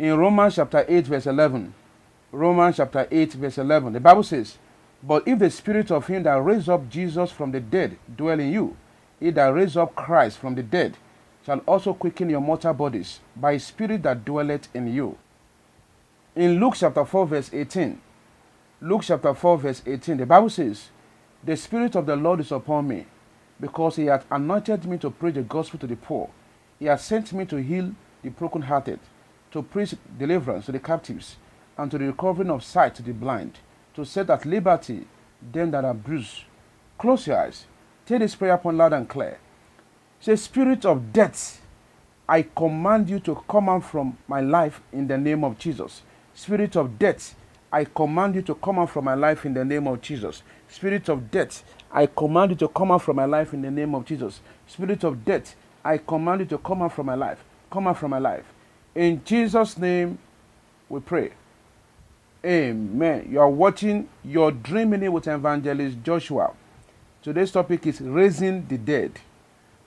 In Romans chapter 8 verse 11, Romans chapter 8 verse 11, the Bible says, but if the spirit of him that raised up Jesus from the dead dwell in you, he that raised up Christ from the dead shall also quicken your mortal bodies by his spirit that dwelleth in you. In Luke chapter 4 verse 18, Luke chapter 4 verse 18, the Bible says, the Spirit of the Lord is upon me, because he hath anointed me to preach the gospel to the poor. He hath sent me to heal the brokenhearted, to preach deliverance to the captives, and to the recovering of sight to the blind, to set at liberty them that are bruised. Close your eyes. Take this prayer point loud and clear. Say, Spirit of death, I command you to come out from my life in the name of Jesus. Spirit of death, I command you to come out from my life in the name of Jesus. Spirit of death, I command you to come out from my life in the name of Jesus. Spirit of death, I command you to come out from my life. Come out from my life. In Jesus' name we pray. Amen. You are watching Your Dream Minute with Evangelist Joshua. Today's topic is raising the dead.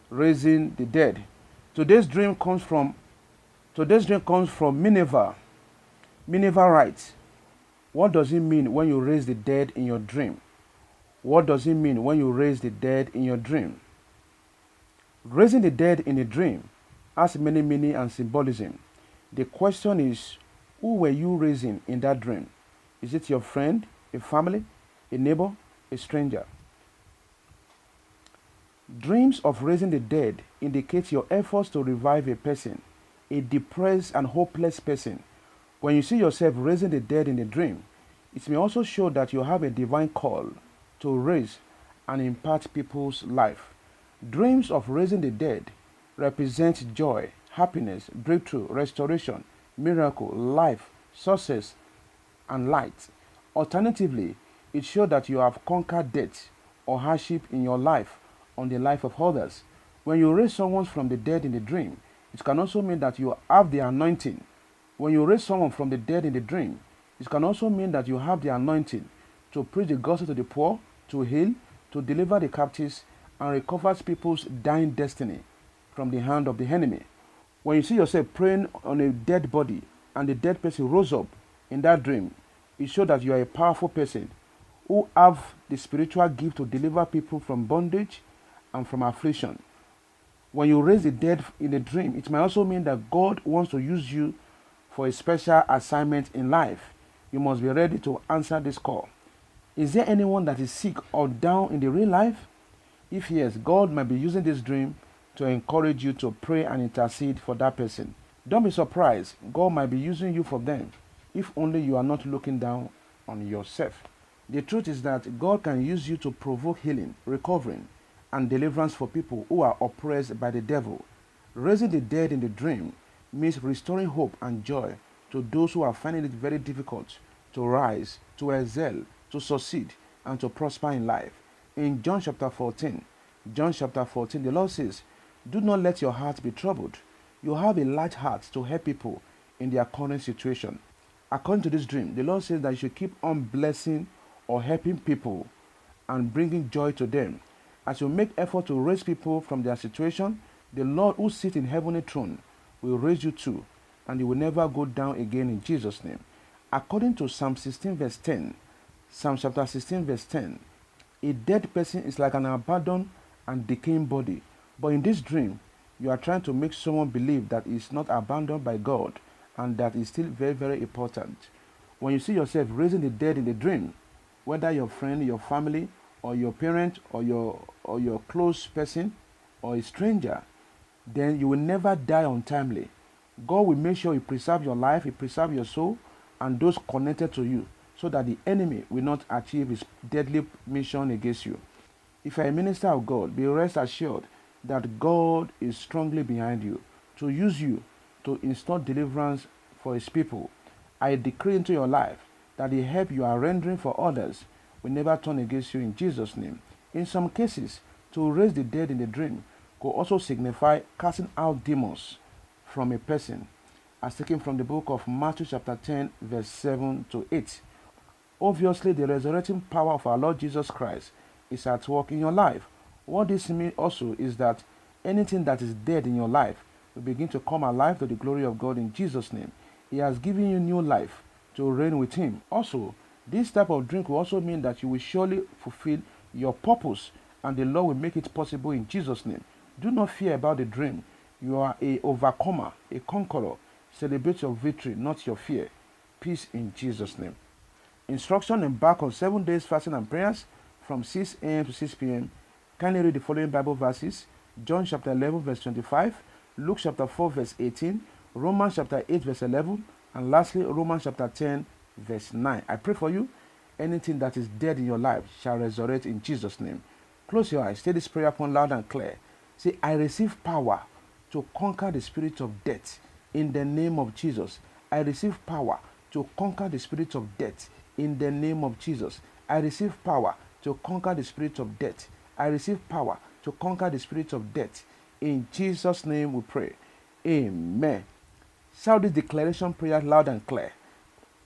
Raising the dead. Today's dream comes from Minerva. Minerva writes, what does it mean when you raise the dead in your dream? What does it mean when you raise the dead in your dream? Raising the dead in a dream has many meaning and symbolism. The question is, who were you raising in that dream? Is it your friend, a family, a neighbor, a stranger? Dreams of raising the dead indicate your efforts to revive a person, a depressed and hopeless person. When you see yourself raising the dead in a dream, it may also show that you have a divine call to raise and impart people's life. Dreams of raising the dead represent joy, happiness, breakthrough, restoration, miracle, life, success, and light. Alternatively, it shows that you have conquered death or hardship in your life on the life of others. When you raise someone from the dead in the dream, it can also mean that you have the anointing. When you raise someone from the dead in the dream, it can also mean that you have the anointing to preach the gospel to the poor, to heal, to deliver the captives, and recover people's dying destiny from the hand of the enemy. When you see yourself praying on a dead body and the dead person rose up in that dream, it shows that you are a powerful person who have the spiritual gift to deliver people from bondage and from affliction. When you raise the dead in a dream, it might also mean that God wants to use you for a special assignment in life. You must be ready to answer this call. Is there anyone that is sick or down in the real life? If yes, God might be using this dream to encourage you to pray and intercede for that person. Don't be surprised. God might be using you for them, if only you are not looking down on yourself. The truth is that God can use you to provoke healing, recovering, and deliverance for people who are oppressed by the devil. Raising the dead in the dream means restoring hope and joy to those who are finding it very difficult to rise, to excel, to succeed, and to prosper in life. In John chapter 14, the Lord says, do not let your heart be troubled. You have a large heart to help people in their current situation. According to this dream, the Lord says that you should keep on blessing or helping people and bringing joy to them. As you make effort to raise people from their situation, the Lord who sits in heavenly throne will raise you too, and you will never go down again in Jesus' name. According to Psalm 16 verse 10, Psalm chapter 16 verse 10, a dead person is like an abandoned and decaying body. But in this dream, you are trying to make someone believe that he is not abandoned by God and that is still very, very important. When you see yourself raising the dead in the dream, whether your friend, your family, or your parent, or your close person, or a stranger, then you will never die untimely. God will make sure He preserves your life, He preserves your soul, and those connected to you, so that the enemy will not achieve his deadly mission against you. If you are a minister of God, be rest assured that God is strongly behind you to use you to install deliverance for His people. I decree into your life that the help you are rendering for others will never turn against you in Jesus' name. In some cases, to raise the dead in the dream could also signify casting out demons from a person, as taken from the book of Matthew chapter 10 verse 7 to 8. Obviously, the resurrecting power of our Lord Jesus Christ is at work in your life. What this means also is that anything that is dead in your life will begin to come alive to the glory of God in Jesus' name. He has given you new life to reign with him. Also, this type of drink will also mean that you will surely fulfill your purpose, and the Lord will make it possible in Jesus' name. Do not fear about the dream. You are a overcomer, a conqueror. Celebrate your victory, not your fear. Peace in Jesus' name. Instruction: embark on 7 days fasting and prayers from 6 a.m. to 6 p.m. Kindly read the following Bible verses: John chapter 11 verse 25, Luke chapter 4 verse 18, Romans chapter 8 verse 11, and lastly Romans chapter 10 verse 9. I pray for you. Anything that is dead in your life shall resurrect in Jesus' name. Close your eyes. Say this prayer upon loud and clear. Say, I receive power to conquer the spirit of death in the name of Jesus. I receive power to conquer the spirit of death in the name of Jesus. I receive power to conquer the spirit of death. I receive power to conquer the spirit of death. In Jesus' name we pray. Amen. Shout this declaration prayer loud and clear.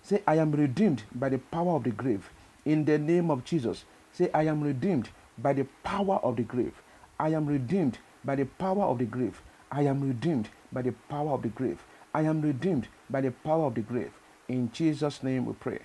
Say, I am redeemed by the power of the grave. In the name of Jesus. Say, I am redeemed by the power of the grave. I am redeemed by the power of the grave. I am redeemed by the power of the grave. I am redeemed by the power of the grave. In Jesus' name we pray.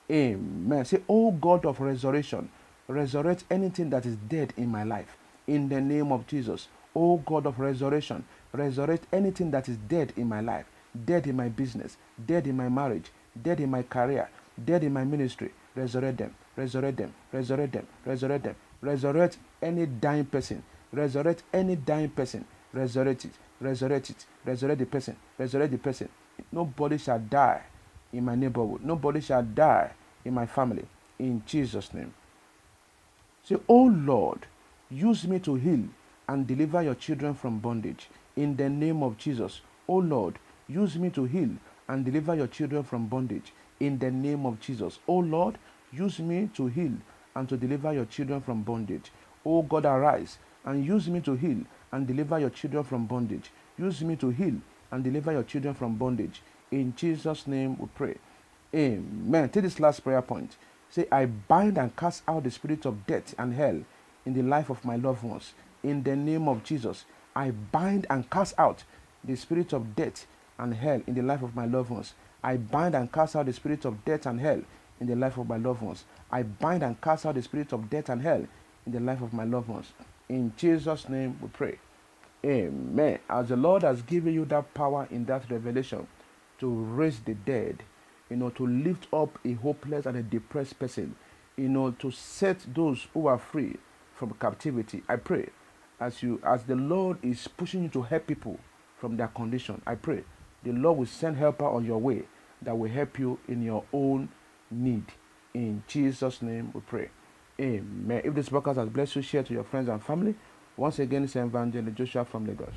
Amen. Say, oh God of resurrection, resurrect anything that is dead in my life. In the name of Jesus. Oh God of resurrection, resurrect anything that is dead in my life. Dead in my business. Dead in my marriage. Dead in my career, dead in my ministry. Resurrect them, resurrect them, resurrect them, resurrect them. Resurrect any dying person. Resurrect any dying person. Resurrect it, resurrect it, resurrect the person, resurrect the person. Nobody shall die in my neighborhood. Nobody shall die in my family. In Jesus' name. Say, oh Lord, use me to heal and deliver your children from bondage. In the name of Jesus. Oh Lord, use me to heal and deliver your children from bondage in the name of Jesus. Oh Lord, use me to heal and to deliver your children from bondage. Oh God, arise and use me to heal and deliver your children from bondage. Use me to heal and deliver your children from bondage. In Jesus' name we pray. Amen. Take this last prayer point. Say, I bind and cast out the spirit of death and hell in the life of my loved ones. In the name of Jesus, I bind and cast out the spirit of death and hell in the life of my loved ones. I bind and cast out the spirit of death and hell in the life of my loved ones. I bind and cast out the spirit of death and hell in the life of my loved ones. In Jesus' name we pray. Amen. As the Lord has given you that power in that revelation to raise the dead, to lift up a hopeless and a depressed person, to set those who are free from captivity. I pray as the Lord is pushing you to help people from their condition, I pray the Lord will send helper on your way that will help you in your own need. In Jesus' name we pray. Amen. If this podcast has blessed you, share to your friends and family. Once again, it's Evangelist Joshua from Lagos.